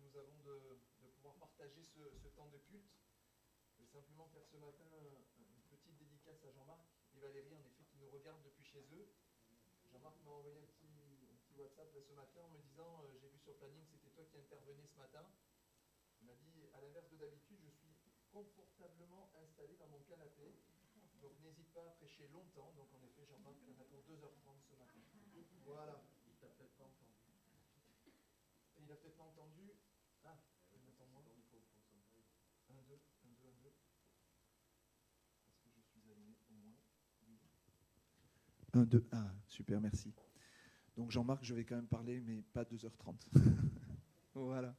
nous avons de pouvoir partager ce temps de culte. Je vais simplement faire ce matin une petite dédicace à Jean-Marc et Valérie, en effet, qui nous regardent depuis chez eux. Jean-Marc m'a envoyé un petit WhatsApp là, ce matin en me disant j'ai vu sur le planning, c'était toi qui intervenais ce matin. Il m'a dit, à l'inverse de d'habitude, je suis confortablement installé dans mon canapé. Donc n'hésite pas à prêcher longtemps. Donc en effet, Jean-Marc, il y en a pour 2h30 ce matin. Voilà. Il t'a peut-être pas entendu. Et il a peut-être pas entendu. Ah, il m'entend moins. 1, 2, 1, 2, 1, 2. Est-ce que je suis allumé au moins? Oui. 1, 2, 1. Super, merci. Donc Jean-Marc, je vais quand même parler, mais pas 2h30. Voilà.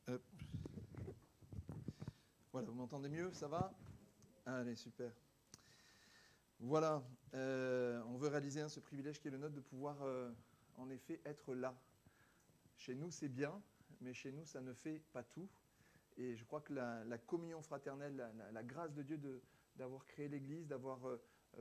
Hop. Voilà, vous m'entendez mieux, ça va? Allez, super. Voilà, on veut réaliser ce privilège qui est le nôtre de pouvoir, en effet, être là. Chez nous, c'est bien, mais chez nous, ça ne fait pas tout. Et je crois que la communion fraternelle, la grâce de Dieu d'avoir créé l'Église, d'avoir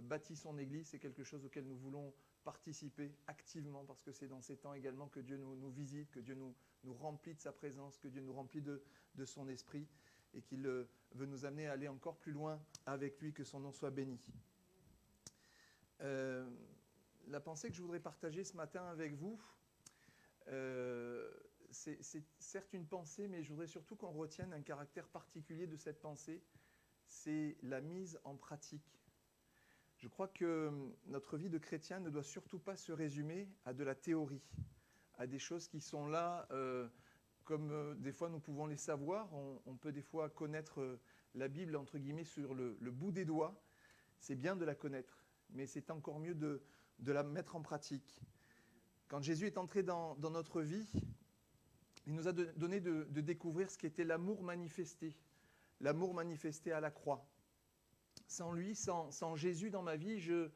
bâti son Église, c'est quelque chose auquel nous voulons participer activement, parce que c'est dans ces temps également que Dieu nous visite, que Dieu nous remplit de sa présence, que Dieu nous remplit de son esprit, et qu'il veut nous amener à aller encore plus loin avec lui, que son nom soit béni. La pensée que je voudrais partager ce matin avec vous, c'est certes une pensée, mais je voudrais surtout qu'on retienne un caractère particulier de cette pensée, c'est la mise en pratique. Je crois que notre vie de chrétien ne doit surtout pas se résumer à de la théorie, à des choses qui sont là, comme des fois nous pouvons les savoir, on peut des fois connaître la Bible, entre guillemets, sur le bout des doigts, c'est bien de la connaître, mais c'est encore mieux de la mettre en pratique. Quand Jésus est entré dans notre vie, il nous a donné de découvrir ce qu'était l'amour manifesté à la croix. Sans lui, sans Jésus dans ma vie, je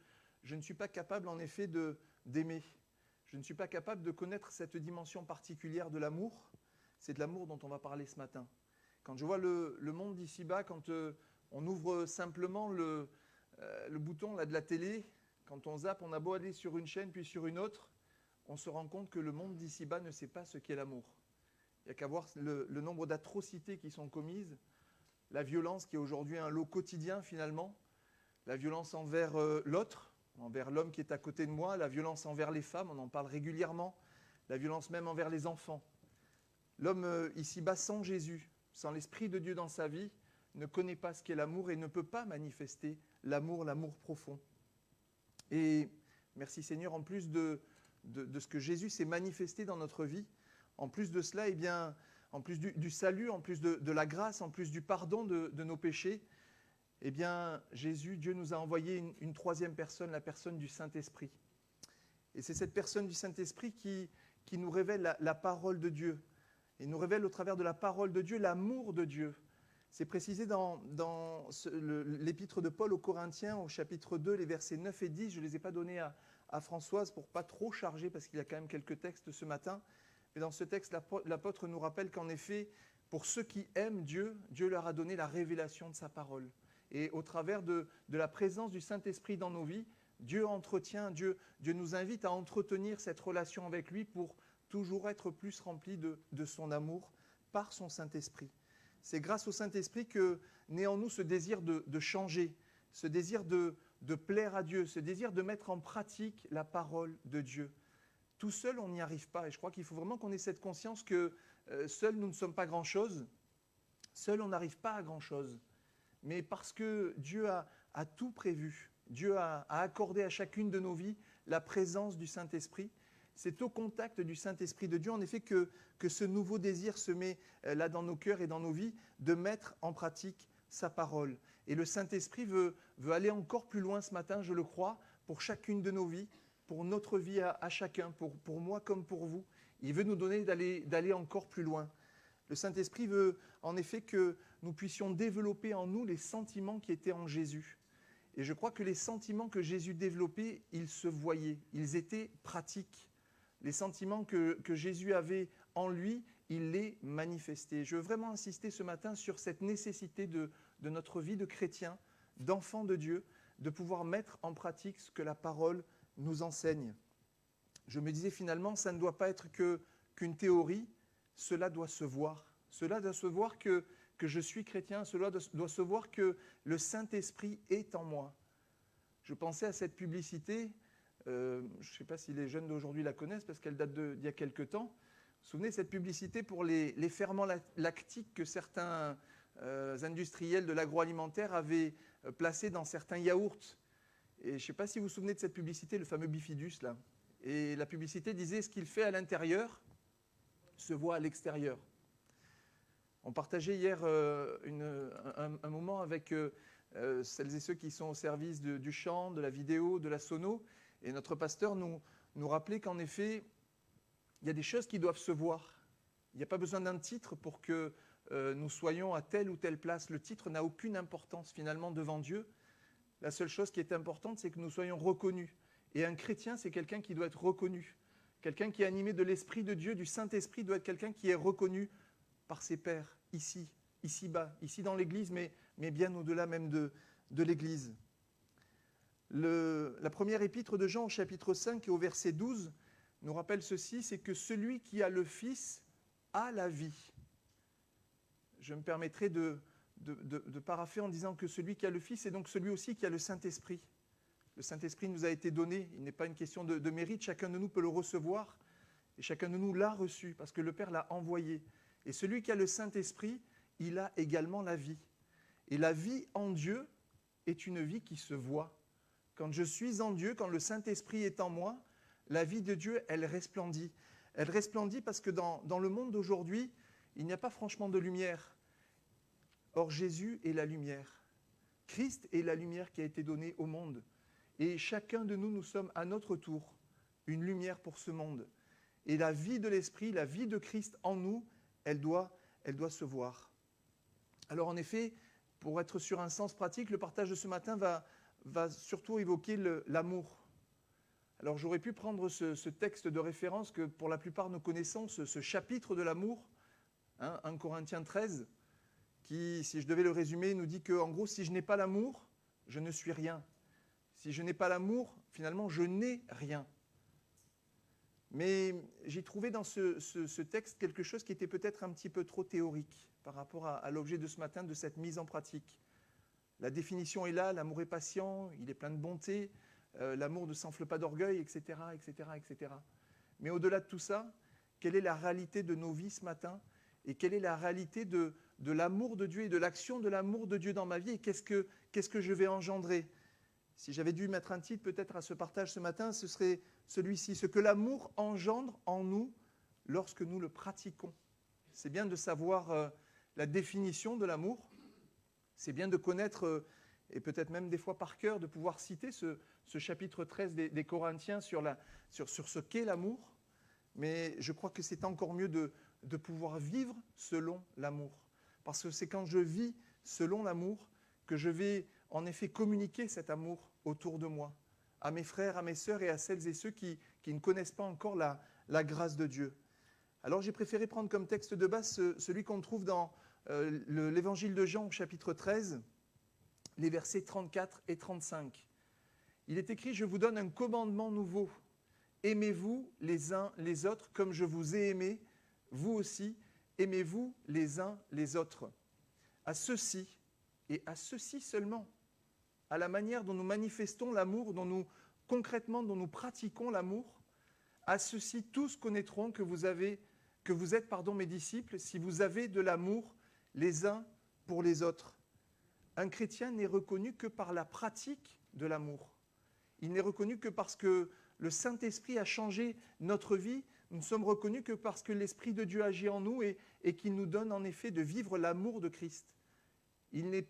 ne suis pas capable en effet d'aimer. Je ne suis pas capable de connaître cette dimension particulière de l'amour. C'est de l'amour dont on va parler ce matin. Quand je vois le monde d'ici-bas, quand on ouvre simplement le bouton là, de la télé, quand on zappe, on a beau aller sur une chaîne puis sur une autre, on se rend compte que le monde d'ici-bas ne sait pas ce qu'est l'amour. Il n'y a qu'à voir le nombre d'atrocités qui sont commises, la violence qui est aujourd'hui un lot quotidien finalement, la violence envers l'autre, envers l'homme qui est à côté de moi, la violence envers les femmes, on en parle régulièrement, la violence même envers les enfants. L'homme ici-bas sans Jésus, sans l'Esprit de Dieu dans sa vie, ne connaît pas ce qu'est l'amour et ne peut pas manifester l'amour profond. Et merci Seigneur, en plus de ce que Jésus s'est manifesté dans notre vie, en plus de cela, eh bien, en plus du salut, en plus de la grâce, en plus du pardon de nos péchés, eh bien, Jésus, Dieu nous a envoyé une troisième personne, la personne du Saint-Esprit. Et c'est cette personne du Saint-Esprit qui nous révèle la parole de Dieu. Et nous révèle au travers de la parole de Dieu l'amour de Dieu. C'est précisé dans l'épître de Paul aux Corinthiens, au chapitre 2, les versets 9 et 10. Je ne les ai pas donnés à Françoise pour ne pas trop charger, parce qu'il y a quand même quelques textes ce matin. Mais dans ce texte, l'apôtre nous rappelle qu'en effet, pour ceux qui aiment Dieu, Dieu leur a donné la révélation de sa parole. Et au travers de la présence du Saint-Esprit dans nos vies, Dieu nous invite à entretenir cette relation avec lui pour toujours être plus remplis de son amour par son Saint-Esprit. C'est grâce au Saint-Esprit que naît en nous ce désir de changer, ce désir de plaire à Dieu, ce désir de mettre en pratique la parole de Dieu. Tout seul, on n'y arrive pas. Et je crois qu'il faut vraiment qu'on ait cette conscience que seul, nous ne sommes pas grand-chose. Seul, on n'arrive pas à grand-chose. Mais parce que Dieu a tout prévu, Dieu a accordé à chacune de nos vies la présence du Saint-Esprit. C'est au contact du Saint-Esprit de Dieu, en effet, que ce nouveau désir se met là dans nos cœurs et dans nos vies, de mettre en pratique sa parole. Et le Saint-Esprit veut aller encore plus loin ce matin, je le crois, pour chacune de nos vies, pour notre vie à chacun, pour moi comme pour vous. Il veut nous donner d'aller encore plus loin. Le Saint-Esprit veut en effet que nous puissions développer en nous les sentiments qui étaient en Jésus. Et je crois que les sentiments que Jésus développait, ils se voyaient, ils étaient pratiques. Les sentiments que Jésus avait en lui, il les manifestait. Je veux vraiment insister ce matin sur cette nécessité de notre vie de chrétien, d'enfant de Dieu, de pouvoir mettre en pratique ce que la parole nous enseigne. Je me disais finalement, ça ne doit pas être qu'une théorie, cela doit se voir. Cela doit se voir que je suis chrétien, cela doit se voir que le Saint-Esprit est en moi. Je pensais à cette publicité, je ne sais pas si les jeunes d'aujourd'hui la connaissent parce qu'elle date d'il y a quelque temps. Vous vous souvenez de cette publicité pour les ferments lactiques que certains industriels de l'agroalimentaire avaient placés dans certains yaourts. Et je ne sais pas si vous vous souvenez de cette publicité, le fameux bifidus là. Et la publicité disait « ce qu'il fait à l'intérieur se voit à l'extérieur ». On partageait hier un moment avec celles et ceux qui sont au service du chant, de la vidéo, de la sono. Et notre pasteur nous rappelait qu'en effet, il y a des choses qui doivent se voir. Il n'y a pas besoin d'un titre pour que nous soyons à telle ou telle place. Le titre n'a aucune importance finalement devant Dieu. La seule chose qui est importante, c'est que nous soyons reconnus. Et un chrétien, c'est quelqu'un qui doit être reconnu. Quelqu'un qui est animé de l'Esprit de Dieu, du Saint-Esprit, doit être quelqu'un qui est reconnu par ses pairs, ici-bas, ici dans l'Église, mais bien au-delà même de l'Église. La première épître de Jean, au chapitre 5 et au verset 12, nous rappelle ceci, c'est que celui qui a le Fils a la vie. Je me permettrai de parapher en disant que celui qui a le Fils est donc celui aussi qui a le Saint-Esprit. Le Saint-Esprit nous a été donné, il n'est pas une question de mérite, chacun de nous peut le recevoir, et chacun de nous l'a reçu, parce que le Père l'a envoyé. Et celui qui a le Saint-Esprit, il a également la vie. Et la vie en Dieu est une vie qui se voit. Quand je suis en Dieu, quand le Saint-Esprit est en moi, la vie de Dieu, elle resplendit. Elle resplendit parce que dans le monde d'aujourd'hui, il n'y a pas franchement de lumière. Or, Jésus est la lumière. Christ est la lumière qui a été donnée au monde. Et chacun de nous, nous sommes à notre tour une lumière pour ce monde. Et la vie de l'Esprit, la vie de Christ en nous, elle doit se voir. Alors en effet, pour être sur un sens pratique, le partage de ce matin va surtout évoquer l'amour. Alors j'aurais pu prendre ce texte de référence que pour la plupart nous connaissons, ce chapitre de l'amour, 1 Corinthiens 13, qui, si je devais le résumer, nous dit qu'en gros, si je n'ai pas l'amour, je ne suis rien. Si je n'ai pas l'amour, finalement, je n'ai rien. Mais j'ai trouvé dans ce texte quelque chose qui était peut-être un petit peu trop théorique par rapport à l'objet de ce matin, de cette mise en pratique. La définition est là, l'amour est patient, il est plein de bonté, l'amour ne s'enfle pas d'orgueil, etc., etc., etc. Mais au-delà de tout ça, quelle est la réalité de nos vies ce matin et quelle est la réalité de l'amour de Dieu et de l'action de l'amour de Dieu dans ma vie et qu'est-ce que je vais engendrer? Si j'avais dû mettre un titre peut-être à ce partage ce matin, ce serait celui-ci, ce que l'amour engendre en nous lorsque nous le pratiquons. C'est bien de savoir la définition de l'amour, c'est bien de connaître, et peut-être même des fois par cœur, de pouvoir citer ce chapitre 13 des Corinthiens sur ce qu'est l'amour, mais je crois que c'est encore mieux de pouvoir vivre selon l'amour. Parce que c'est quand je vis selon l'amour que je vais en effet communiquer cet amour autour de moi, à mes frères, à mes sœurs et à celles et ceux qui ne connaissent pas encore la grâce de Dieu. Alors j'ai préféré prendre comme texte de base celui qu'on trouve dans l'évangile de Jean, chapitre 13, les versets 34 et 35. Il est écrit « Je vous donne un commandement nouveau. Aimez-vous les uns les autres comme je vous ai aimé. Vous aussi, aimez-vous les uns les autres. À ceci, et à ceci seulement, à la manière dont nous manifestons l'amour, dont nous nous pratiquons l'amour, à ceci tous connaîtront que vous êtes mes disciples, si vous avez de l'amour les uns pour les autres. Un chrétien n'est reconnu que par la pratique de l'amour. Il n'est reconnu que parce que le Saint-Esprit a changé notre vie. Nous ne sommes reconnus que parce que l'Esprit de Dieu agit en nous et qu'il nous donne en effet de vivre l'amour de Christ.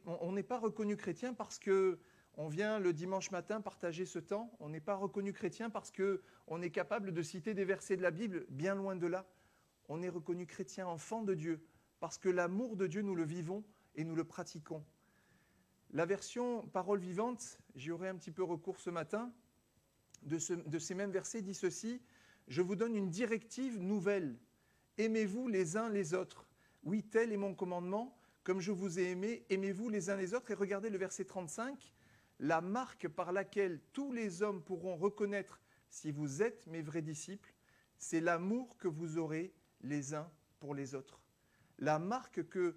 On n'est pas reconnu chrétien parce qu'on vient le dimanche matin partager ce temps. On n'est pas reconnu chrétien parce qu'on est capable de citer des versets de la Bible, bien loin de là. On est reconnu chrétien, enfant de Dieu, parce que l'amour de Dieu, nous le vivons et nous le pratiquons. La version parole vivante, j'y aurai un petit peu recours ce matin, de ces mêmes versets dit ceci, « Je vous donne une directive nouvelle. Aimez-vous les uns les autres. Oui, tel est mon commandement. Comme je vous ai aimé, aimez-vous les uns les autres. » Et regardez le verset 35, « La marque par laquelle tous les hommes pourront reconnaître si vous êtes mes vrais disciples, c'est l'amour que vous aurez les uns pour les autres. La marque que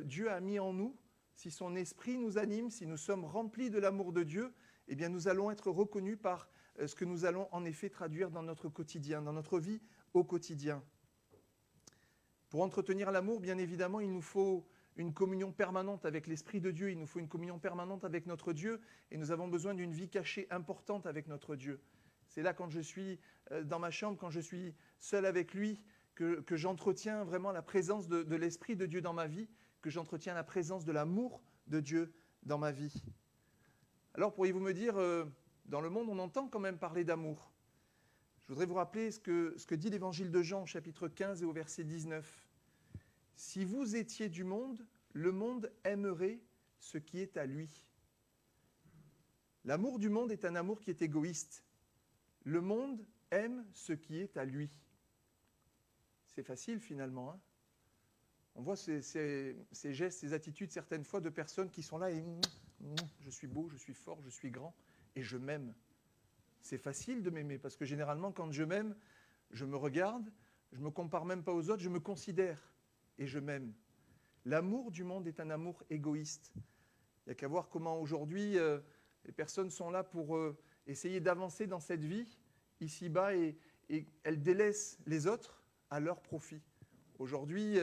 Dieu a mis en nous, si son esprit nous anime, si nous sommes remplis de l'amour de Dieu, eh bien nous allons être reconnus par ce que nous allons en effet traduire dans notre quotidien, dans notre vie au quotidien. Pour entretenir l'amour, bien évidemment, il nous faut une communion permanente avec l'Esprit de Dieu, il nous faut une communion permanente avec notre Dieu, et nous avons besoin d'une vie cachée importante avec notre Dieu. C'est là, quand je suis dans ma chambre, quand je suis seul avec lui, que j'entretiens vraiment la présence de l'Esprit de Dieu dans ma vie, que j'entretiens la présence de l'amour de Dieu dans ma vie. Alors, pourriez-vous me dire, dans le monde, on entend quand même parler d'amour. Je voudrais vous rappeler ce que dit l'Évangile de Jean, chapitre 15 et au verset 19. « Si vous étiez du monde, le monde aimerait ce qui est à lui. » L'amour du monde est un amour qui est égoïste. Le monde aime ce qui est à lui. C'est facile finalement. Hein, on voit ces gestes, ces attitudes certaines fois de personnes qui sont là et je suis beau, je suis fort, je suis grand et je m'aime. C'est facile de m'aimer parce que généralement quand je m'aime, je me regarde, je ne me compare même pas aux autres, je me considère et je m'aime. L'amour du monde est un amour égoïste. Il n'y a qu'à voir comment aujourd'hui les personnes sont là pour essayer d'avancer dans cette vie ici-bas et elles délaissent les autres à leur profit. Aujourd'hui,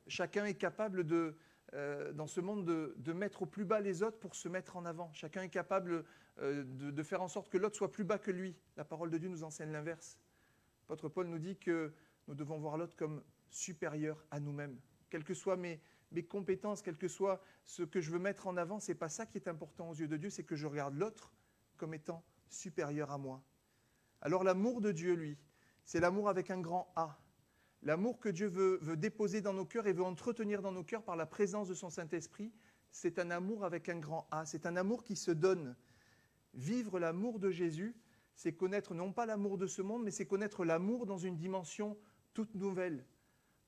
chacun est capable dans ce monde de mettre au plus bas les autres pour se mettre en avant. Chacun est capable de faire en sorte que l'autre soit plus bas que lui. La parole de Dieu nous enseigne l'inverse. L'apôtre Paul nous dit que nous devons voir l'autre comme supérieur à nous-mêmes. Quelles que soient mes compétences, quel que soit ce que je veux mettre en avant, ce n'est pas ça qui est important aux yeux de Dieu, c'est que je regarde l'autre comme étant supérieur à moi. Alors l'amour de Dieu, lui, c'est l'amour avec un grand A. L'amour que Dieu veut déposer dans nos cœurs et veut entretenir dans nos cœurs par la présence de son Saint-Esprit, c'est un amour avec un grand A. C'est un amour qui se donne. Vivre l'amour de Jésus, c'est connaître non pas l'amour de ce monde, mais c'est connaître l'amour dans une dimension toute nouvelle,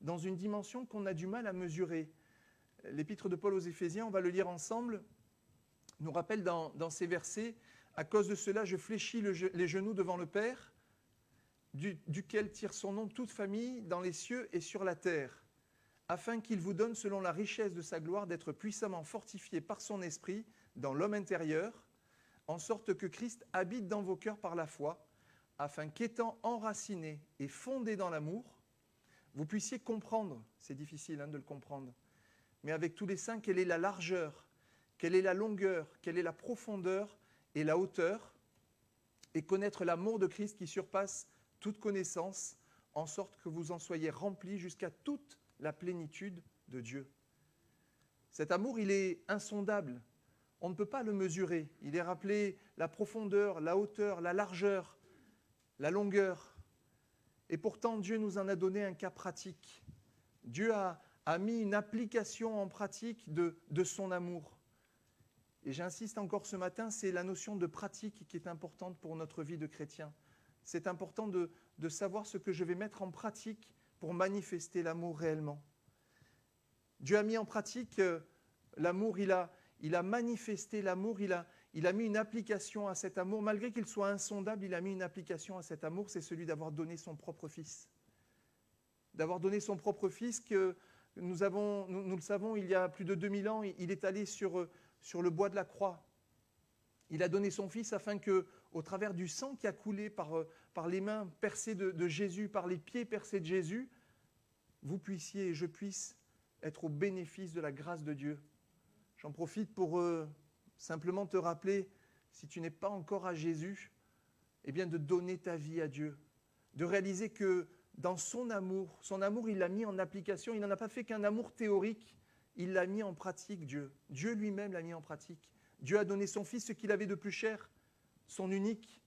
dans une dimension qu'on a du mal à mesurer. L'épître de Paul aux Éphésiens, on va le lire ensemble, nous rappelle dans ces versets « À cause de cela, je fléchis les genoux devant le Père, duquel tire son nom toute famille dans les cieux et sur la terre, afin qu'il vous donne, selon la richesse de sa gloire, d'être puissamment fortifié par son esprit dans l'homme intérieur, en sorte que Christ habite dans vos cœurs par la foi, afin qu'étant enraciné et fondé dans l'amour, vous puissiez comprendre, c'est difficile de le comprendre, mais avec tous les saints, quelle est la largeur, quelle est la longueur, quelle est la profondeur et la hauteur, et connaître l'amour de Christ qui surpasse toute connaissance, en sorte que vous en soyez remplis jusqu'à toute la plénitude de Dieu. Cet amour, il est insondable. On ne peut pas le mesurer. Il est rappelé la profondeur, la hauteur, la largeur, la longueur. Et pourtant, Dieu nous en a donné un cas pratique. Dieu a mis une application en pratique de son amour. Et j'insiste encore ce matin, c'est la notion de pratique qui est importante pour notre vie de chrétien. C'est important de savoir ce que je vais mettre en pratique pour manifester l'amour réellement. Dieu a mis en pratique l'amour, il a manifesté l'amour, il a mis une application à cet amour. Malgré qu'il soit insondable, il a mis une application à cet amour, c'est celui d'avoir donné son propre Fils. D'avoir donné son propre Fils que nous le savons, il y a plus de 2000 ans, il est allé sur le bois de la croix. Il a donné son Fils afin que, au travers du sang qui a coulé par les mains percées de Jésus, par les pieds percés de Jésus, vous puissiez et je puisse être au bénéfice de la grâce de Dieu. J'en profite pour simplement te rappeler, si tu n'es pas encore à Jésus, eh bien de donner ta vie à Dieu, de réaliser que dans son amour, il l'a mis en application, il n'en a pas fait qu'un amour théorique, il l'a mis en pratique, Dieu. Dieu lui-même l'a mis en pratique. Dieu a donné son Fils, ce qu'il avait de plus cher, son unique,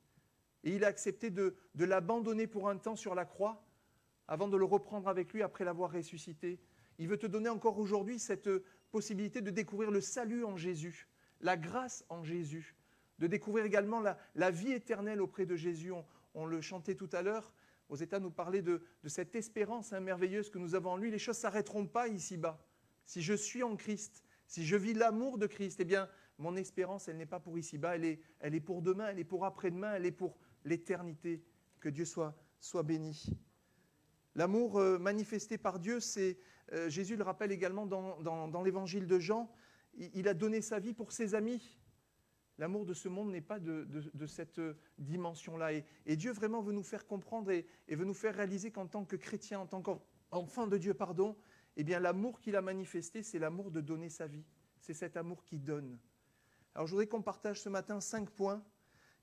et il a accepté de l'abandonner pour un temps sur la croix, avant de le reprendre avec lui après l'avoir ressuscité. Il veut te donner encore aujourd'hui cette possibilité de découvrir le salut en Jésus, la grâce en Jésus, de découvrir également la vie éternelle auprès de Jésus. On le chantait tout à l'heure, Osetta nous parlait de cette espérance merveilleuse que nous avons en lui. Les choses ne s'arrêteront pas ici-bas. Si je suis en Christ, si je vis l'amour de Christ, eh bien, mon espérance, elle n'est pas pour ici-bas, elle est pour demain, elle est pour après-demain, elle est pour l'éternité. Que Dieu soit béni. L'amour manifesté par Dieu, c'est, Jésus le rappelle également dans l'évangile de Jean, il a donné sa vie pour ses amis. L'amour de ce monde n'est pas de cette dimension-là. Et Dieu vraiment veut nous faire comprendre et veut nous faire réaliser qu'en tant que chrétien, en tant qu'enfant de Dieu, eh bien l'amour qu'il a manifesté, c'est l'amour de donner sa vie. C'est cet amour qui donne. Alors je voudrais qu'on partage ce matin 5 points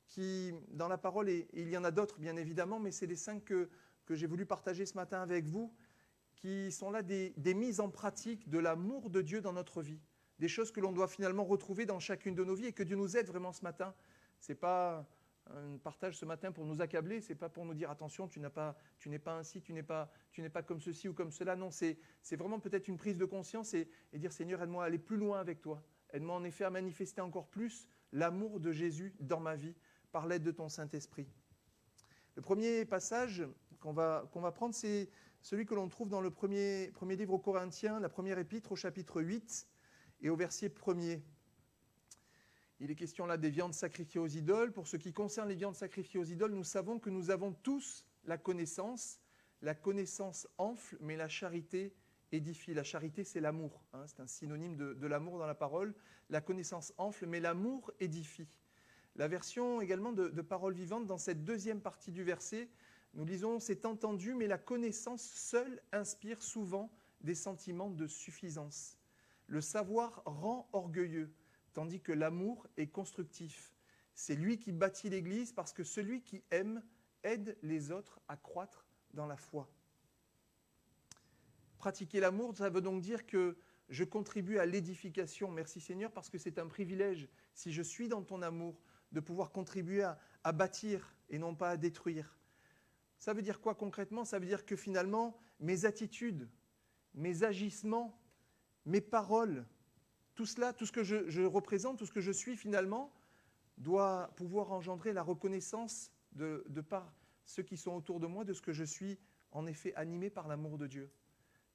qui, dans la parole, et il y en a d'autres bien évidemment, mais c'est les 5 que j'ai voulu partager ce matin avec vous, qui sont là des mises en pratique de l'amour de Dieu dans notre vie. Des choses que l'on doit finalement retrouver dans chacune de nos vies et que Dieu nous aide vraiment ce matin. Ce n'est pas un partage ce matin pour nous accabler, ce n'est pas pour nous dire attention, tu n'es pas ainsi, tu n'es pas comme ceci ou comme cela. Non, c'est vraiment peut-être une prise de conscience et dire Seigneur, aide-moi à aller plus loin avec toi. Aide-moi en effet à manifester encore plus l'amour de Jésus dans ma vie par l'aide de ton Saint-Esprit. Le premier passage qu'on va prendre, c'est celui que l'on trouve dans le premier livre aux Corinthiens, la première épître au chapitre 8 et au verset 1er. Il est question là des viandes sacrifiées aux idoles. Pour ce qui concerne les viandes sacrifiées aux idoles, nous savons que nous avons tous la connaissance. La connaissance enfle, mais la charité édifie. La charité, c'est l'amour. C'est un synonyme de l'amour dans la parole. La connaissance enfle, mais l'amour édifie. La version également de Parole vivante, dans cette deuxième partie du verset, nous lisons « C'est entendu, mais la connaissance seule inspire souvent des sentiments de suffisance. Le savoir rend orgueilleux, tandis que l'amour est constructif. C'est lui qui bâtit l'Église parce que celui qui aime aide les autres à croître dans la foi. » Pratiquer l'amour, ça veut donc dire que je contribue à l'édification. Merci Seigneur, parce que c'est un privilège, si je suis dans ton amour, de pouvoir contribuer à bâtir et non pas à détruire. Ça veut dire quoi concrètement? Ça veut dire que finalement, mes attitudes, mes agissements, mes paroles, tout cela, tout ce que je représente, tout ce que je suis finalement, doit pouvoir engendrer la reconnaissance de par ceux qui sont autour de moi, de ce que je suis en effet animé par l'amour de Dieu,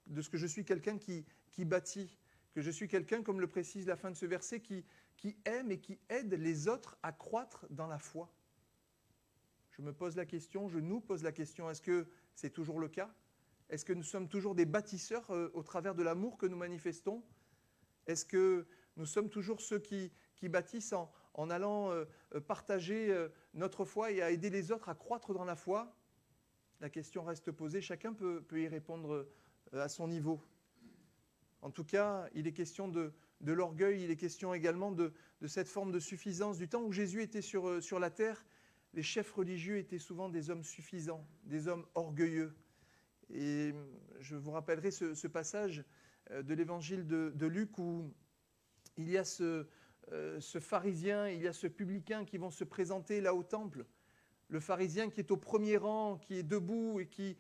de ce que je suis quelqu'un qui bâtit, que je suis quelqu'un, comme le précise la fin de ce verset, qui aime et qui aide les autres à croître dans la foi. Je me pose la question, je nous pose la question, est-ce que c'est toujours le cas? Est-ce que nous sommes toujours des bâtisseurs au travers de l'amour que nous manifestons? Est-ce que nous sommes toujours ceux qui bâtissent en allant partager notre foi et à aider les autres à croître dans la foi? La question reste posée, chacun peut y répondre à son niveau. En tout cas, il est question de l'orgueil, il est question également de cette forme de suffisance. Du temps où Jésus était sur la terre, les chefs religieux étaient souvent des hommes suffisants, des hommes orgueilleux. Et je vous rappellerai ce passage de l'évangile de Luc où il y a ce pharisien, il y a ce publicain qui vont se présenter là au temple. Le pharisien qui est au premier rang, qui est debout et qui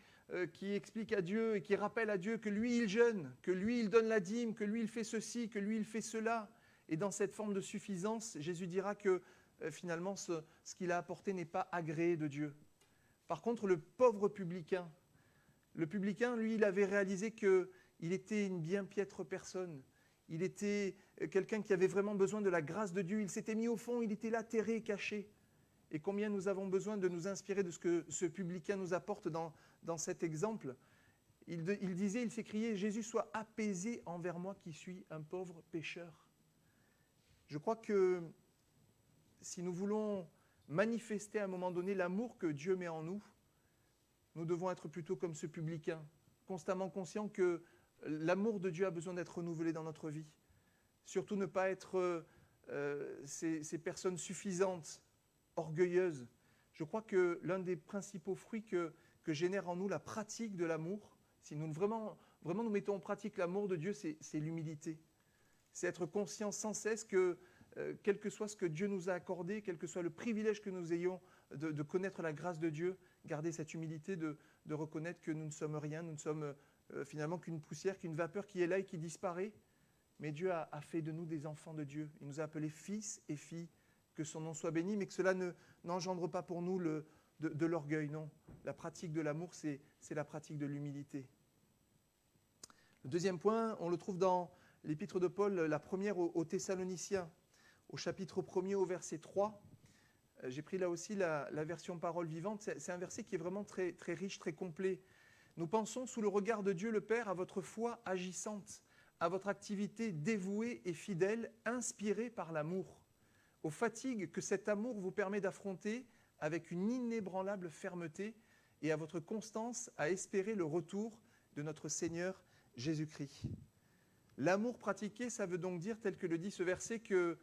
explique à Dieu et qui rappelle à Dieu que lui, il jeûne, que lui, il donne la dîme, que lui, il fait ceci, que lui, il fait cela. Et dans cette forme de suffisance, Jésus dira que finalement, ce qu'il a apporté n'est pas agréé de Dieu. Par contre, le pauvre publicain, lui, il avait réalisé qu'il était une bien piètre personne. Il était quelqu'un qui avait vraiment besoin de la grâce de Dieu. Il s'était mis au fond, il était là, terré, caché. Et combien nous avons besoin de nous inspirer de ce que ce publicain nous apporte dans cet exemple. Il disait, il s'écriait, « Jésus, sois apaisé envers moi qui suis un pauvre pécheur. » Je crois que si nous voulons manifester à un moment donné l'amour que Dieu met en nous, nous devons être plutôt comme ce publicain, constamment conscient que l'amour de Dieu a besoin d'être renouvelé dans notre vie. Surtout ne pas être ces personnes suffisantes, orgueilleuses. Je crois que l'un des principaux fruits que génère en nous la pratique de l'amour, si nous vraiment nous mettons en pratique l'amour de Dieu, c'est l'humilité. C'est être conscient sans cesse que quel que soit ce que Dieu nous a accordé, quel que soit le privilège que nous ayons de connaître la grâce de Dieu, garder cette humilité de reconnaître que nous ne sommes rien, nous ne sommes finalement qu'une poussière, qu'une vapeur qui est là et qui disparaît. Mais Dieu a fait de nous des enfants de Dieu. Il nous a appelés fils et filles, que son nom soit béni, mais que cela n'engendre pas pour nous de l'orgueil, non. La pratique de l'amour, c'est la pratique de l'humilité. Le deuxième point, on le trouve dans l'épître de Paul, la première aux Thessaloniciens, au chapitre 1er, au verset 3. J'ai pris là aussi la version parole vivante. C'est un verset qui est vraiment très, très riche, très complet. Nous pensons sous le regard de Dieu le Père à votre foi agissante, à votre activité dévouée et fidèle, inspirée par l'amour, aux fatigues que cet amour vous permet d'affronter avec une inébranlable fermeté et à votre constance à espérer le retour de notre Seigneur Jésus-Christ. L'amour pratiqué, ça veut donc dire, tel que le dit ce verset, que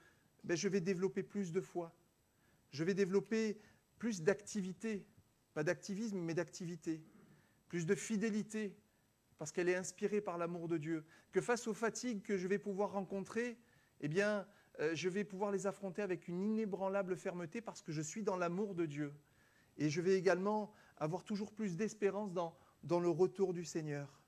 je vais développer plus de foi, je vais développer plus d'activité, pas d'activisme, mais d'activité, plus de fidélité, parce qu'elle est inspirée par l'amour de Dieu, que face aux fatigues que je vais pouvoir rencontrer, je vais pouvoir les affronter avec une inébranlable fermeté parce que je suis dans l'amour de Dieu. Et je vais également avoir toujours plus d'espérance dans le retour du Seigneur.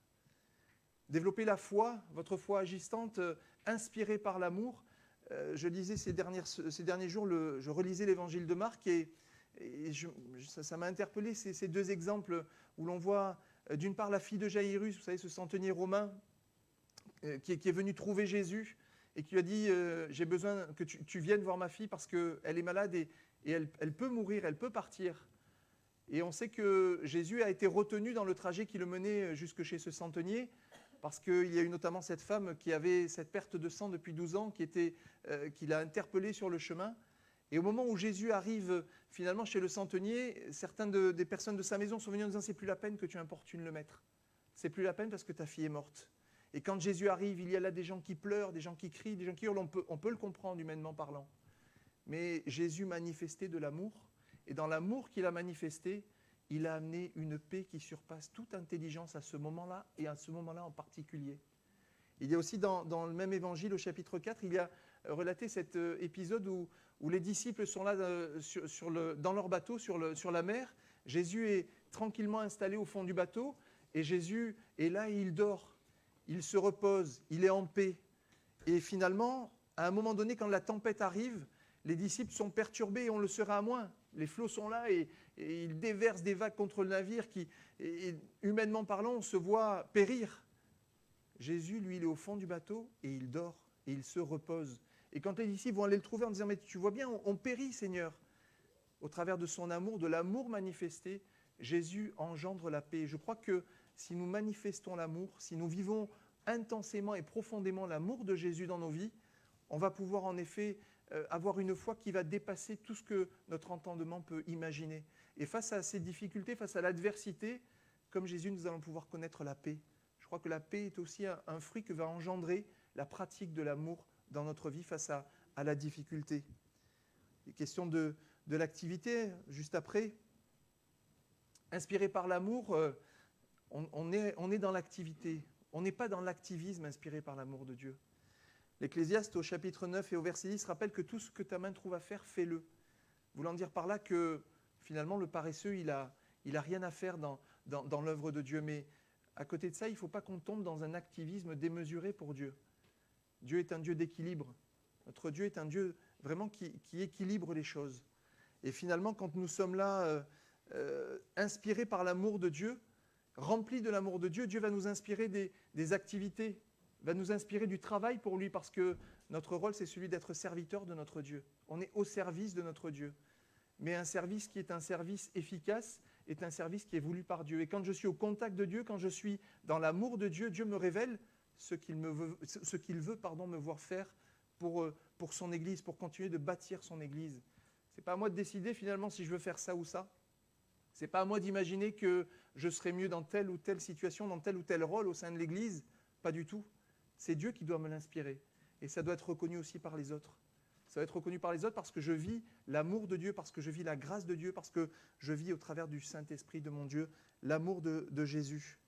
Développer la foi, votre foi agissante, inspirée par l'amour. Je lisais ces derniers jours, je relisais l'évangile de Marc et ça m'a interpellé ces deux exemples où l'on voit d'une part la fille de Jaïrus, vous savez, ce centenier romain qui est venu trouver Jésus et qui lui a dit j'ai besoin que tu viennes voir ma fille parce qu'elle est malade et elle peut mourir, elle peut partir. Et on sait que Jésus a été retenu dans le trajet qui le menait jusque chez ce centenier parce qu'il y a eu notamment cette femme qui avait cette perte de sang depuis 12 ans qui l'a interpellé sur le chemin. Et au moment où Jésus arrive finalement chez le centenier, certaines des personnes de sa maison sont venues en disant « c'est plus la peine que tu importunes le maître. C'est plus la peine parce que ta fille est morte. » Et quand Jésus arrive, il y a là des gens qui pleurent, des gens qui crient, des gens qui hurlent. On peut le comprendre humainement parlant. Mais Jésus manifestait de l'amour. Et dans l'amour qu'il a manifesté, il a amené une paix qui surpasse toute intelligence à ce moment-là, et à ce moment-là en particulier. Il y a aussi dans le même évangile, au chapitre 4, il y a relaté cet épisode où les disciples sont là dans leur bateau sur la mer. Jésus est tranquillement installé au fond du bateau, et Jésus est là et il dort. Il se repose, il est en paix. Et finalement, à un moment donné, quand la tempête arrive, les disciples sont perturbés et on le sera à moins. Les flots sont là et ils déversent des vagues contre le navire qui, humainement parlant, on se voit périr. Jésus, lui, il est au fond du bateau et il dort et il se repose. Et quand les disciples vont aller le trouver en disant « mais tu vois bien, on périt, Seigneur », au travers de son amour, de l'amour manifesté, Jésus engendre la paix. Je crois que si nous manifestons l'amour, si nous vivons intensément et profondément l'amour de Jésus dans nos vies, on va pouvoir en effet avoir une foi qui va dépasser tout ce que notre entendement peut imaginer. Et face à ces difficultés, face à l'adversité, comme Jésus, nous allons pouvoir connaître la paix. Je crois que la paix est aussi un fruit que va engendrer la pratique de l'amour dans notre vie face à la difficulté. Les questions de l'activité, juste après. Inspiré par l'amour, on est dans l'activité. On n'est pas dans l'activisme inspiré par l'amour de Dieu. L'Ecclésiaste, au chapitre 9 et au verset 10, rappelle que tout ce que ta main trouve à faire, fais-le. Voulant dire par là que, finalement, le paresseux, il a rien à faire dans l'œuvre de Dieu. Mais à côté de ça, il ne faut pas qu'on tombe dans un activisme démesuré pour Dieu. Dieu est un Dieu d'équilibre. Notre Dieu est un Dieu vraiment qui équilibre les choses. Et finalement, quand nous sommes là, inspirés par l'amour de Dieu, remplis de l'amour de Dieu, Dieu va nous inspirer des activités, va nous inspirer du travail pour lui, parce que notre rôle, c'est celui d'être serviteur de notre Dieu. On est au service de notre Dieu. Mais un service qui est un service efficace est un service qui est voulu par Dieu. Et quand je suis au contact de Dieu, quand je suis dans l'amour de Dieu, Dieu me révèle ce qu'il veut me voir faire pour son Église, pour continuer de bâtir son Église. Ce n'est pas à moi de décider finalement si je veux faire ça ou ça. Ce n'est pas à moi d'imaginer que je serai mieux dans telle ou telle situation, dans tel ou tel rôle au sein de l'Église. Pas du tout. C'est Dieu qui doit me l'inspirer. Et ça doit être reconnu aussi par les autres. Ça doit être reconnu par les autres parce que je vis l'amour de Dieu, parce que je vis la grâce de Dieu, parce que je vis au travers du Saint-Esprit de mon Dieu, l'amour de Jésus.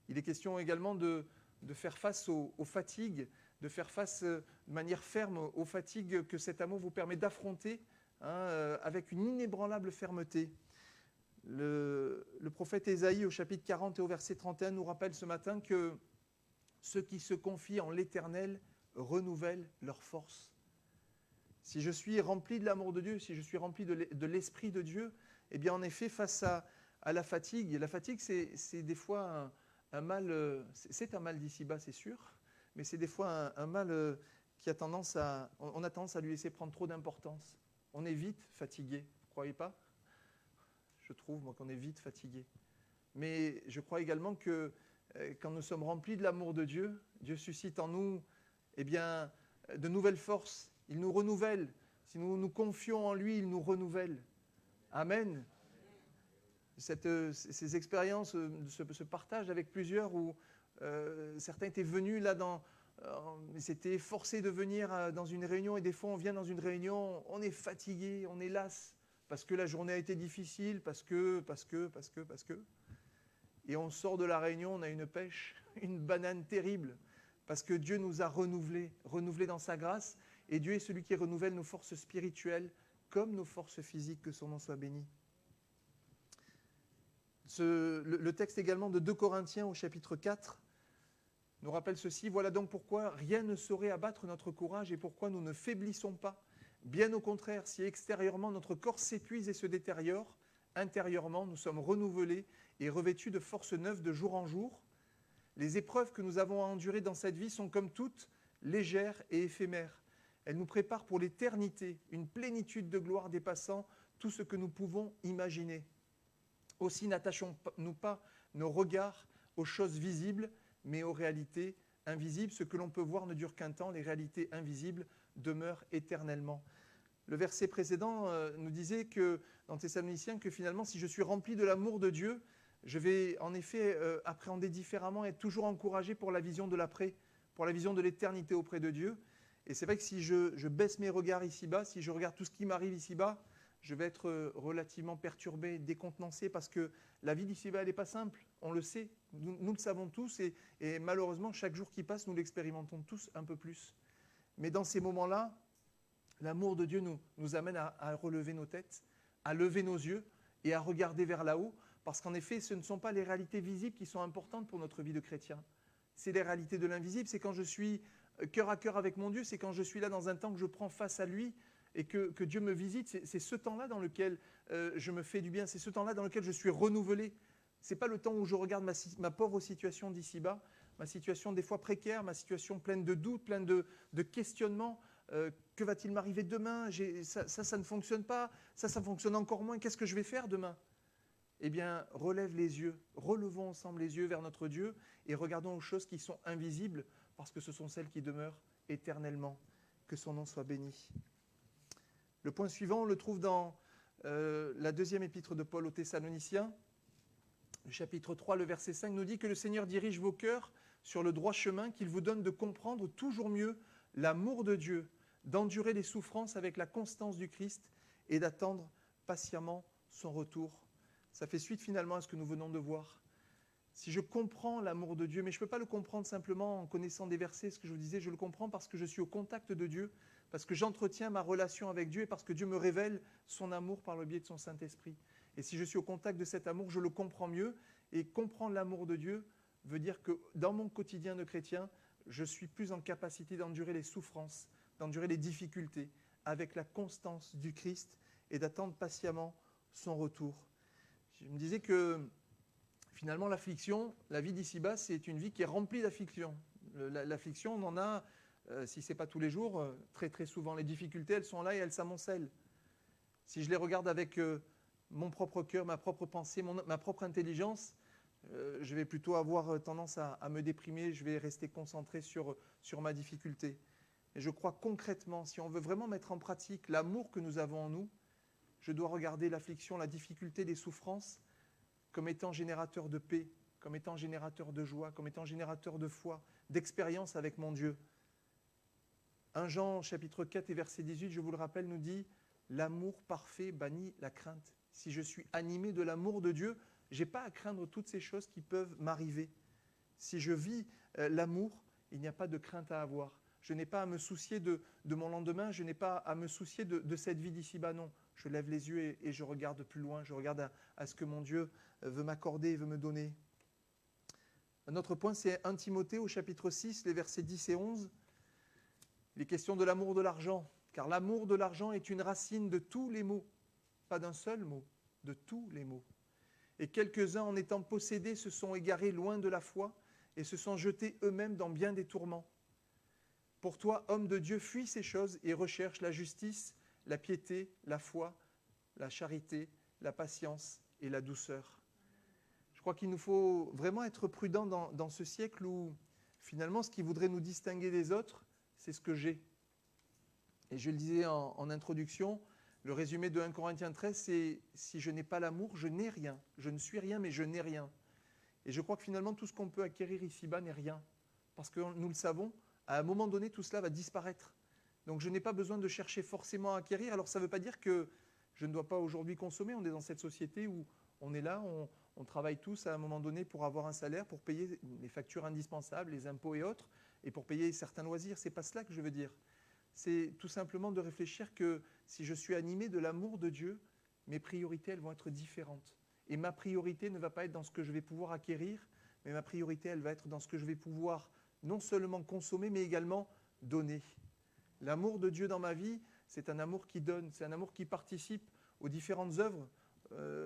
Il est question également de faire face aux fatigues, de faire face de manière ferme aux fatigues que cet amour vous permet d'affronter avec une inébranlable fermeté. Le prophète Ésaïe, au chapitre 40 et au verset 31, nous rappelle ce matin que ceux qui se confient en l'Éternel renouvellent leur force. Si je suis rempli de l'amour de Dieu, si je suis rempli de l'Esprit de Dieu, eh bien en effet, face à la fatigue c'est des fois un mal, c'est un mal d'ici-bas, c'est sûr, mais c'est des fois un mal qui a tendance on a tendance à lui laisser prendre trop d'importance. On est vite fatigué, vous ne croyez pas ? Je trouve, moi, qu'on est vite fatigué. mais je crois également que quand nous sommes remplis de l'amour de Dieu, Dieu suscite en nous de nouvelles forces. Il nous renouvelle. Si nous nous confions en lui, il nous renouvelle. Amen. Ces expériences, ce partage avec plusieurs où certains étaient venus là ils s'étaient forcés de venir dans une réunion, et des fois on vient dans une réunion, on est fatigué, on est las, parce que la journée a été difficile, parce que. Et on sort de la réunion, on a une pêche, une banane terrible, parce que Dieu nous a renouvelés dans sa grâce, et Dieu est celui qui renouvelle nos forces spirituelles comme nos forces physiques, que son nom soit béni. Le texte également de 2 Corinthiens au chapitre 4 nous rappelle ceci: voilà donc pourquoi rien ne saurait abattre notre courage et pourquoi nous ne faiblissons pas. Bien au contraire, si extérieurement notre corps s'épuise et se détériore, intérieurement nous sommes renouvelés et revêtus de forces neuves de jour en jour. Les épreuves que nous avons à endurer dans cette vie sont comme toutes légères et éphémères. Elles nous préparent pour l'éternité, une plénitude de gloire dépassant tout ce que nous pouvons imaginer. Aussi n'attachons-nous pas nos regards aux choses visibles, mais aux réalités invisibles. Ce que l'on peut voir ne dure qu'un temps, les réalités invisibles demeurent éternellement. Le verset précédent nous disait que, dans Thessaloniciens, que finalement, si je suis rempli de l'amour de Dieu, je vais en effet appréhender différemment, être toujours encouragé pour la vision de l'après, pour la vision de l'éternité auprès de Dieu. Et c'est vrai que si je baisse mes regards ici-bas, si je regarde tout ce qui m'arrive ici-bas, je vais être relativement perturbé, décontenancé, parce que la vie d'ici-bas, elle n'est pas simple, on le sait, nous le savons tous, et malheureusement, chaque jour qui passe, nous l'expérimentons tous un peu plus. Mais dans ces moments-là, l'amour de Dieu nous amène à relever nos têtes, à lever nos yeux et à regarder vers là-haut, parce qu'en effet, ce ne sont pas les réalités visibles qui sont importantes pour notre vie de chrétien. C'est les réalités de l'invisible, c'est quand je suis cœur à cœur avec mon Dieu, c'est quand je suis là dans un temps que je prends face à lui, et que Dieu me visite, c'est ce temps-là dans lequel je me fais du bien, c'est ce temps-là dans lequel je suis renouvelé. Ce n'est pas le temps où je regarde ma pauvre situation d'ici-bas, ma situation des fois précaire, ma situation pleine de doutes, pleine de questionnements. Que va-t-il m'arriver demain? Ça ne fonctionne pas, ça fonctionne encore moins, qu'est-ce que je vais faire demain? Eh bien, relève les yeux, relevons ensemble les yeux vers notre Dieu et regardons aux choses qui sont invisibles, parce que ce sont celles qui demeurent éternellement. Que son nom soit béni. Le point suivant, on le trouve dans la deuxième épître de Paul aux Thessaloniciens. Le chapitre 3, le verset 5 nous dit que le Seigneur dirige vos cœurs sur le droit chemin, qu'il vous donne de comprendre toujours mieux l'amour de Dieu, d'endurer les souffrances avec la constance du Christ et d'attendre patiemment son retour. Ça fait suite finalement à ce que nous venons de voir. Si je comprends l'amour de Dieu, mais je ne peux pas le comprendre simplement en connaissant des versets, ce que je vous disais, je le comprends parce que je suis au contact de Dieu, parce que j'entretiens ma relation avec Dieu et parce que Dieu me révèle son amour par le biais de son Saint-Esprit. Et si je suis au contact de cet amour, je le comprends mieux. Et comprendre l'amour de Dieu veut dire que dans mon quotidien de chrétien, je suis plus en capacité d'endurer les souffrances, d'endurer les difficultés avec la constance du Christ et d'attendre patiemment son retour. Je me disais que finalement l'affliction, la vie d'ici-bas, c'est une vie qui est remplie d'affliction. L'affliction, on en a, si ce n'est pas tous les jours, très très souvent. Les difficultés, elles sont là et elles s'amoncellent. Si je les regarde avec mon propre cœur, ma propre pensée, ma propre intelligence, je vais plutôt avoir tendance à me déprimer, je vais rester concentré sur ma difficulté. Et je crois concrètement, si on veut vraiment mettre en pratique l'amour que nous avons en nous, je dois regarder l'affliction, la difficulté, les souffrances comme étant générateur de paix, comme étant générateur de joie, comme étant générateur de foi, d'expérience avec mon Dieu. 1 Jean chapitre 4 et verset 18, je vous le rappelle, nous dit « L'amour parfait bannit la crainte ». Si je suis animé de l'amour de Dieu, je n'ai pas à craindre toutes ces choses qui peuvent m'arriver. Si je vis l'amour, il n'y a pas de crainte à avoir. Je n'ai pas à me soucier de mon lendemain, je n'ai pas à me soucier de cette vie d'ici-bas, non. Je lève les yeux et je regarde plus loin, je regarde à ce que mon Dieu veut m'accorder et veut me donner. Un autre point, c'est 1 Timothée au chapitre 6, les versets 10 et 11. Il est question de l'amour de l'argent, car l'amour de l'argent est une racine de tous les maux, pas d'un seul mot, de tous les maux. Et quelques-uns, en étant possédés, se sont égarés loin de la foi et se sont jetés eux-mêmes dans bien des tourments. Pour toi, homme de Dieu, fuis ces choses et recherche la justice, la piété, la foi, la charité, la patience et la douceur. Je crois qu'il nous faut vraiment être prudent dans ce siècle où, finalement, ce qui voudrait nous distinguer des autres, c'est ce que j'ai. Et je le disais en introduction, le résumé de 1 Corinthiens 13, c'est « Si je n'ai pas l'amour, je n'ai rien. Je ne suis rien, mais je n'ai rien. » Et je crois que finalement, tout ce qu'on peut acquérir ici-bas n'est rien. Parce que nous le savons, à un moment donné, tout cela va disparaître. Donc je n'ai pas besoin de chercher forcément à acquérir. Alors ça ne veut pas dire que je ne dois pas aujourd'hui consommer. On est dans cette société où on est là, on travaille tous à un moment donné pour avoir un salaire, pour payer les factures indispensables, les impôts et autres, et pour payer certains loisirs. Ce n'est pas cela que je veux dire. C'est tout simplement de réfléchir que si je suis animé de l'amour de Dieu, mes priorités, elles vont être différentes. Et ma priorité ne va pas être dans ce que je vais pouvoir acquérir, mais ma priorité, elle va être dans ce que je vais pouvoir non seulement consommer, mais également donner. L'amour de Dieu dans ma vie, c'est un amour qui donne, c'est un amour qui participe aux différentes œuvres.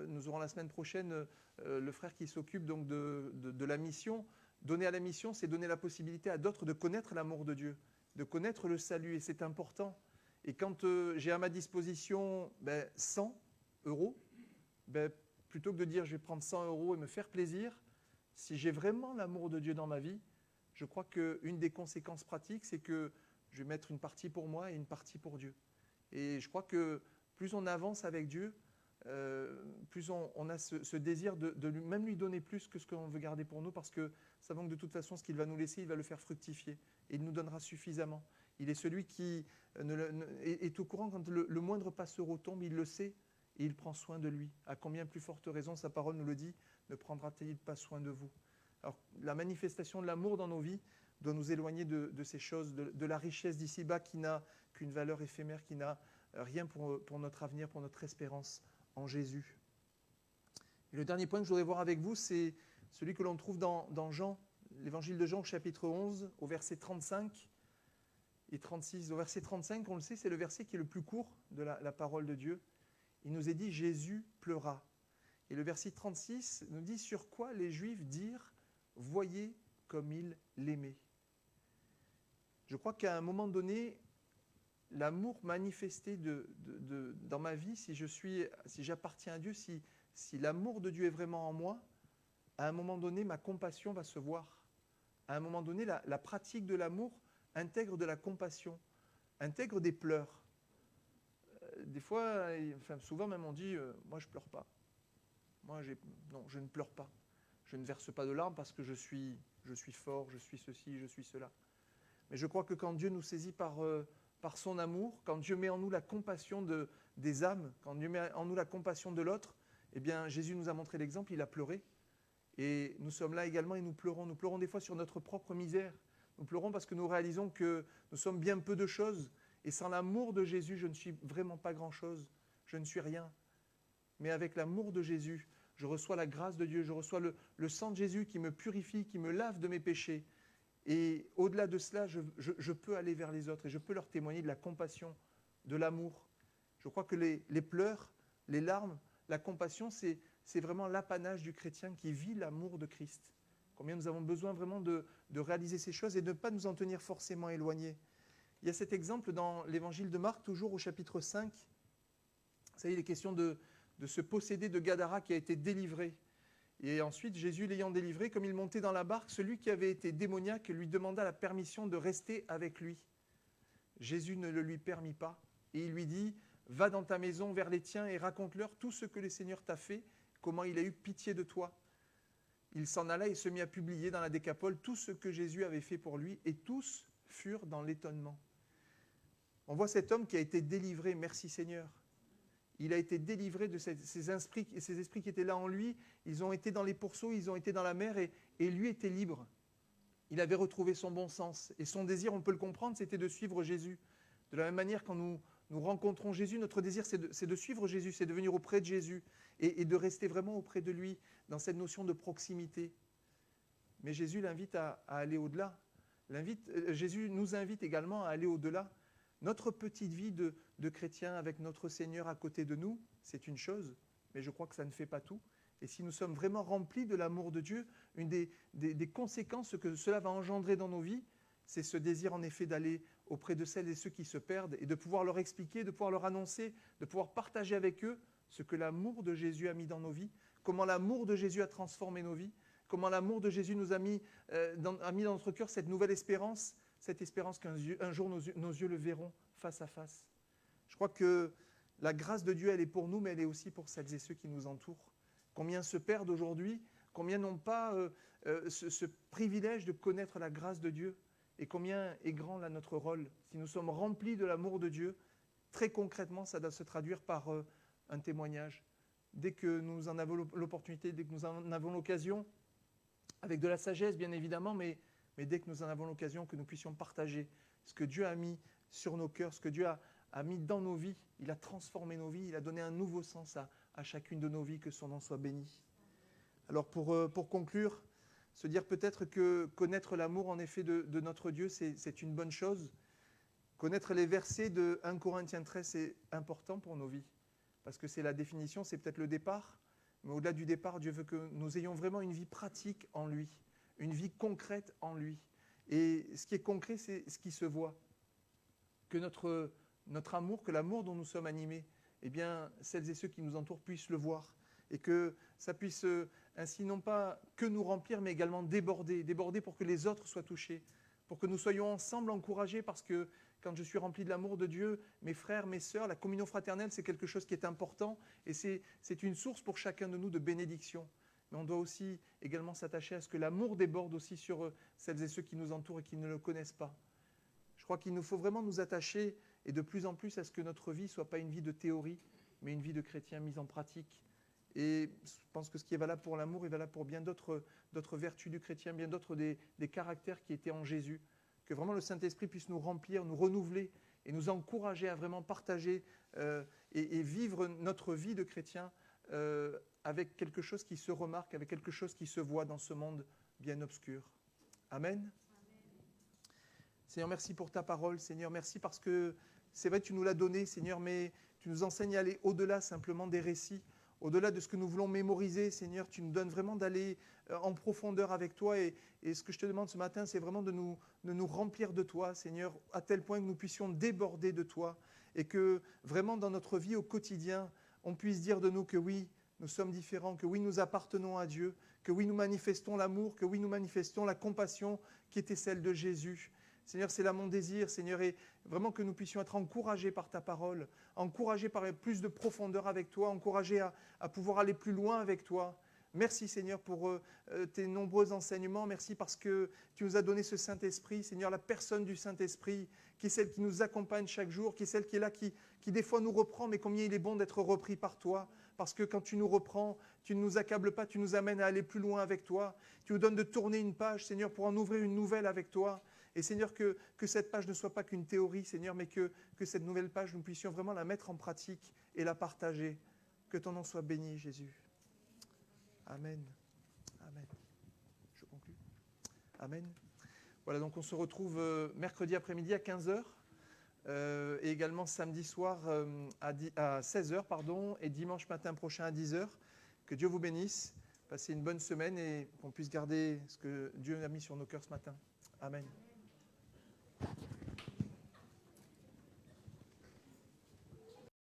Nous aurons la semaine prochaine le frère qui s'occupe donc de la mission. Donner à la mission, c'est donner la possibilité à d'autres de connaître l'amour de Dieu, de connaître le salut, et c'est important. Et quand j'ai à ma disposition 100 euros, plutôt que de dire je vais prendre 100 euros et me faire plaisir, si j'ai vraiment l'amour de Dieu dans ma vie, je crois qu'une des conséquences pratiques, c'est que je vais mettre une partie pour moi et une partie pour Dieu. Et je crois que plus on avance avec Dieu, plus on a ce désir de même lui donner plus que ce qu'on veut garder pour nous, parce que nous savons que de toute façon, ce qu'il va nous laisser, il va le faire fructifier. Et il nous donnera suffisamment. Il est celui qui est au courant quand le moindre passereau tombe, il le sait, et il prend soin de lui. À combien plus forte raison, sa parole nous le dit, ne prendra-t-il pas soin de vous? Alors, la manifestation de l'amour dans nos vies doit nous éloigner de ces choses, de la richesse d'ici-bas qui n'a qu'une valeur éphémère, qui n'a rien pour notre avenir, pour notre espérance en Jésus. Et le dernier point que je voudrais voir avec vous, c'est celui que l'on trouve dans Jean, l'évangile de Jean au chapitre 11, au verset 35 et 36. Au verset 35, on le sait, c'est le verset qui est le plus court de la parole de Dieu. Il nous est dit « Jésus pleura ». Et le verset 36 nous dit « Sur quoi les Juifs dirent « Voyez comme il l'aimait ». Je crois qu'à un moment donné, l'amour manifesté dans ma vie, si j'appartiens à Dieu, si l'amour de Dieu est vraiment en moi, à un moment donné, ma compassion va se voir. À un moment donné, la pratique de l'amour intègre de la compassion, intègre des pleurs. Des fois, souvent même on dit moi je ne pleure pas. Non, je ne pleure pas. Je ne verse pas de larmes parce que je suis fort, je suis ceci, je suis cela. Mais je crois que quand Dieu nous saisit par son amour, quand Dieu met en nous la compassion des âmes, quand Dieu met en nous la compassion de l'autre, eh bien Jésus nous a montré l'exemple, il a pleuré. Et nous sommes là également et nous pleurons. Nous pleurons des fois sur notre propre misère. Nous pleurons parce que nous réalisons que nous sommes bien peu de choses. Et sans l'amour de Jésus, je ne suis vraiment pas grand-chose. Je ne suis rien. Mais avec l'amour de Jésus, je reçois la grâce de Dieu, je reçois le sang de Jésus qui me purifie, qui me lave de mes péchés. Et au-delà de cela, je peux aller vers les autres et je peux leur témoigner de la compassion, de l'amour. Je crois que les pleurs, les larmes, la compassion, c'est vraiment l'apanage du chrétien qui vit l'amour de Christ. Combien nous avons besoin vraiment de réaliser ces choses et de ne pas nous en tenir forcément éloignés. Il y a cet exemple dans l'évangile de Marc, toujours au chapitre 5. Vous savez, il est question de ce possédé de Gadara qui a été délivré. Et ensuite, Jésus l'ayant délivré, comme il montait dans la barque, celui qui avait été démoniaque lui demanda la permission de rester avec lui. Jésus ne le lui permit pas. Et il lui dit, va dans ta maison vers les tiens et raconte-leur tout ce que le Seigneur t'a fait, comment il a eu pitié de toi. Il s'en alla et se mit à publier dans la Décapole tout ce que Jésus avait fait pour lui, et tous furent dans l'étonnement. On voit cet homme qui a été délivré, merci Seigneur. Il a été délivré de ces esprits qui étaient là en lui. Ils ont été dans les pourceaux, ils ont été dans la mer et lui était libre. Il avait retrouvé son bon sens. Et son désir, on peut le comprendre, c'était de suivre Jésus. De la même manière, quand nous rencontrons Jésus, notre désir, c'est de suivre Jésus, c'est de venir auprès de Jésus et de rester vraiment auprès de lui dans cette notion de proximité. Mais Jésus l'invite à aller au-delà. Jésus nous invite également à aller au-delà. Notre petite vie de chrétien avec notre Seigneur à côté de nous, c'est une chose, mais je crois que ça ne fait pas tout. Et si nous sommes vraiment remplis de l'amour de Dieu, une des conséquences que cela va engendrer dans nos vies, c'est ce désir en effet d'aller auprès de celles et ceux qui se perdent et de pouvoir leur expliquer, de pouvoir leur annoncer, de pouvoir partager avec eux ce que l'amour de Jésus a mis dans nos vies, comment l'amour de Jésus a transformé nos vies, comment l'amour de Jésus nous a mis, dans notre cœur cette nouvelle espérance, cette espérance qu'un jour nos yeux le verront face à face. Je crois que la grâce de Dieu, elle est pour nous, mais elle est aussi pour celles et ceux qui nous entourent. Combien se perdent aujourd'hui, combien n'ont pas ce privilège de connaître la grâce de Dieu, et combien est grand là notre rôle. Si nous sommes remplis de l'amour de Dieu, très concrètement, ça doit se traduire par un témoignage. Dès que nous en avons l'opportunité, dès que nous en avons l'occasion, avec de la sagesse bien évidemment, mais dès que nous en avons l'occasion, que nous puissions partager ce que Dieu a mis sur nos cœurs, ce que Dieu a mis dans nos vies. Il a transformé nos vies, il a donné un nouveau sens à chacune de nos vies, que son nom soit béni. Alors pour conclure, se dire peut-être que connaître l'amour en effet de notre Dieu, c'est une bonne chose. Connaître les versets de 1 Corinthiens 13, c'est important pour nos vies, parce que c'est la définition, c'est peut-être le départ, mais au-delà du départ, Dieu veut que nous ayons vraiment une vie pratique en lui, une vie concrète en lui. Et ce qui est concret, c'est ce qui se voit. Que notre amour, que l'amour dont nous sommes animés, eh bien, celles et ceux qui nous entourent puissent le voir. Et que ça puisse ainsi non pas que nous remplir, mais également déborder pour que les autres soient touchés, pour que nous soyons ensemble encouragés, parce que quand je suis rempli de l'amour de Dieu, mes frères, mes sœurs, la communion fraternelle, c'est quelque chose qui est important, et c'est une source pour chacun de nous de bénédiction. Mais on doit aussi également s'attacher à ce que l'amour déborde aussi sur celles et ceux qui nous entourent et qui ne le connaissent pas. Je crois qu'il nous faut vraiment nous attacher, et de plus en plus, à ce que notre vie ne soit pas une vie de théorie, mais une vie de chrétien mise en pratique. Et je pense que ce qui est valable pour l'amour est valable pour bien d'autres vertus du chrétien, bien d'autres des caractères qui étaient en Jésus. Que vraiment le Saint-Esprit puisse nous remplir, nous renouveler et nous encourager à vraiment partager et vivre notre vie de chrétien avec quelque chose qui se remarque, avec quelque chose qui se voit dans ce monde bien obscur. Amen. Amen. Seigneur, merci pour ta parole. Seigneur, merci parce que c'est vrai, tu nous l'as donné, Seigneur, mais tu nous enseignes à aller au-delà simplement des récits. Au-delà de ce que nous voulons mémoriser, Seigneur, tu nous donnes vraiment d'aller en profondeur avec toi. Et ce que je te demande ce matin, c'est vraiment de nous remplir de toi, Seigneur, à tel point que nous puissions déborder de toi. Et que vraiment dans notre vie au quotidien, on puisse dire de nous que oui, nous sommes différents, que oui, nous appartenons à Dieu, que oui, nous manifestons l'amour, que oui, nous manifestons la compassion qui était celle de Jésus. Seigneur, c'est là mon désir, Seigneur, et vraiment que nous puissions être encouragés par ta parole, encouragés par plus de profondeur avec toi, encouragés à pouvoir aller plus loin avec toi. Merci, Seigneur, pour tes nombreux enseignements. Merci parce que tu nous as donné ce Saint-Esprit, Seigneur, la personne du Saint-Esprit, qui est celle qui nous accompagne chaque jour, qui est celle qui est là, qui des fois nous reprend, mais combien il est bon d'être repris par toi. Parce que quand tu nous reprends, tu ne nous accables pas, tu nous amènes à aller plus loin avec toi. Tu nous donnes de tourner une page, Seigneur, pour en ouvrir une nouvelle avec toi. Et Seigneur, que cette page ne soit pas qu'une théorie, Seigneur, mais que cette nouvelle page, nous puissions vraiment la mettre en pratique et la partager. Que ton nom soit béni, Jésus. Amen. Amen. Je conclue. Amen. Voilà, donc on se retrouve mercredi après-midi à 15h et également samedi soir à 16h, et dimanche matin prochain à 10h. Que Dieu vous bénisse. Passez une bonne semaine et qu'on puisse garder ce que Dieu a mis sur nos cœurs ce matin. Amen.